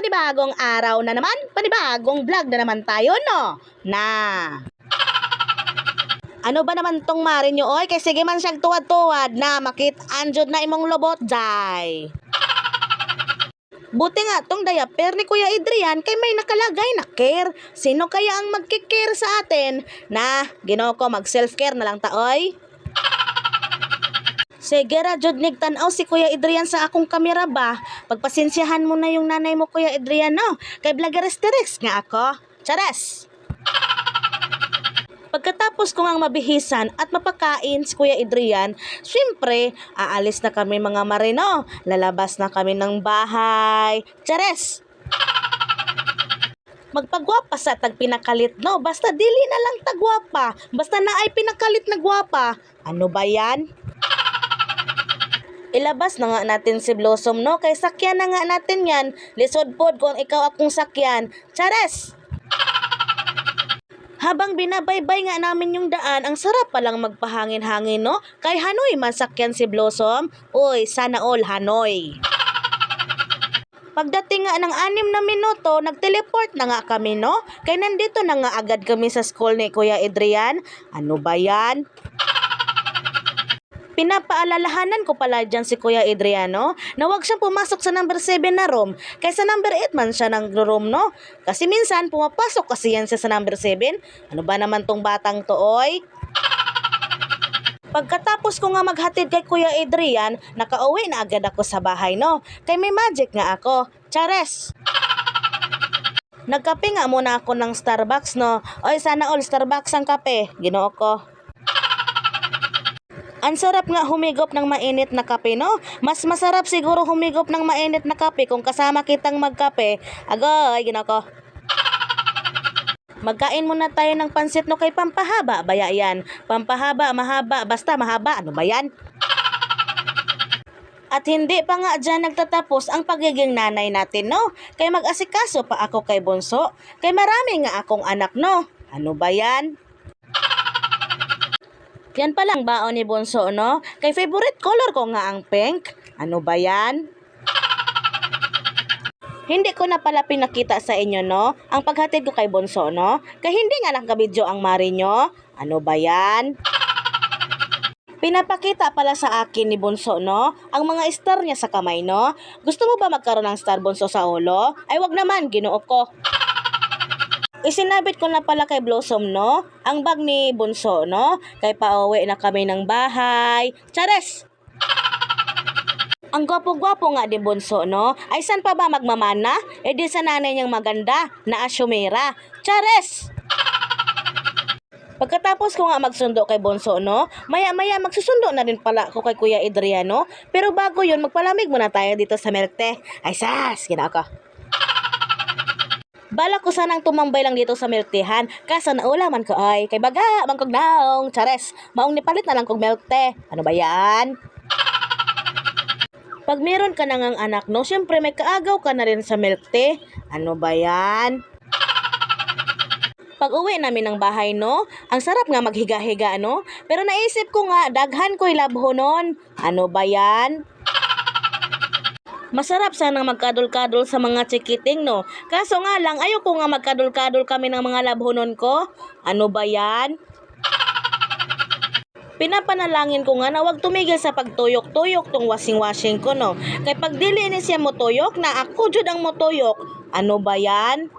panibagong araw na naman, panibagong vlog na naman tayo, no? Na. Ano ba naman tong mari nyo, oy? Kay sige man siyang tuwad-tuwad na makit anjod na imong lobot, jay. Buti nga tong diaper ni Kuya Adrian kay may nakalagay na care. Sino kaya ang magkikare sa atin? Na, Ginoo ko, mag self-care na lang ta, oy. Sige ra, jud nigtanaw si Kuya Adrian sa akong kamera ba? Pagpasensyahan mo na yung nanay mo, Kuya Adrian, no? Kay vloggeres nga ako. Chares! Pagkatapos ko ngang mabihisan at mapakain si Kuya Adrian, syempre, aalis na kami mga marino. Lalabas na kami ng bahay. Chares! Magpagwapa sa tagpinakalit, no? Basta dili na lang tagwapa. Basta na ay pinakalit na gwapa. Ano ba yan? Ilabas na nga natin si Blossom, no? Kay sakyan na nga natin yan. Lisod pod kung ikaw akong sakyan. Chares! Habang binabaybay nga namin yung daan, ang sarap palang magpahangin-hangin, no? Kay Hanoy man sakyan si Blossom. Uy, sana all Hanoy. Pagdating nga ng 6 na minuto, nag-teleport na nga kami, no? Kay nandito na nga agad kami sa school ni Kuya Adrian. Ano ba yan? Pinapaalalahanan ko pala dyan si Kuya Adriano na huwag siyang pumasok sa number 7 na room kaysa number 8 man siya ng room, no? Kasi minsan pumapasok kasi yan siya sa number 7. Ano ba naman tong batang to, oy? Pagkatapos ko nga maghatid kay Kuya Adrian, nakauwi na agad ako sa bahay, no? Kay may magic nga ako. Chares! Nagkape nga muna ako ng Starbucks, no? Oy, sana all Starbucks ang kape. Ginoo ko. Ang sarap nga humigop ng mainit na kape, no? Mas masarap siguro humigop ng mainit na kape kung kasama kitang magkape. Agoy, Ginoo ko. Magkain muna tayo ng pansit, no? Kay pampahaba, baya yan. Pampahaba, mahaba, basta mahaba. Ano ba yan? At hindi pa nga dyan nagtatapos ang pagiging nanay natin, no? Kay mag-asikaso pa ako kay Bunso. Kay marami nga akong anak, no? Ano ba yan? Yan palang baon ni Bunso, no? Kay favorite color ko nga ang pink. Ano ba yan? Hindi ko na pala pinakita sa inyo, no? Ang paghatid ko kay Bunso, no? Kay hindi nga nakabidyo ang mari nyo. Ano ba yan? Pinapakita pala sa akin ni Bunso, no? Ang mga star niya sa kamay, no? Gusto mo ba magkaroon ng star, Bunso, sa ulo? Ay, wag naman, Ginoo ko. Isinabit ko na pala kay Blossom, no? Ang bag ni Bunso, no? Kay pauwi na kami ng bahay. Chares! Ang gwapo-gwapo nga ni Bunso, no? Ay, san pa ba magmamana? E di sa nanay niyang maganda na asyumera. Chares! Pagkatapos ko nga magsundo kay Bunso, no? Maya-maya magsusundo na rin pala ako kay Kuya Adriano. Pero bago yun, magpalamig muna tayo dito sa milk tea. Ay, sas! Ginoo ko. Balak ko sanang tumambay lang dito sa milk teahan, kaso naulaman ko ay kay baga, mangkog naong, chares, maong nipalit na lang kong milk tea. Ano ba yan? Pag meron ka nang anak, no, syempre may kaagaw ka na rin sa milk tea. Ano ba yan? Pag uwi namin ng bahay, no, ang sarap nga maghiga-higa, no, pero naisip ko nga, daghan ko'y labhonon. Ano ba yan? Masarap sanang magkadol-kadol sa mga chikiting, no? Kaso nga lang, ayoko nga magkadol-kadol kami ng mga labhonon ko. Ano ba yan? Pinapanalangin ko nga na wag tumigil sa pagtuyok-tuyok tong washing-washing ko, no? Kaya pag dili ni siya motuyok, na ako jud ang motuyok. Ano ba yan?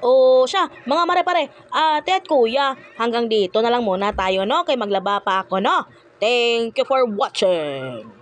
O siya, mga mare-pare, ate at kuya, hanggang dito na lang muna tayo, no? Kaya maglaba pa ako, no? Thank you for watching!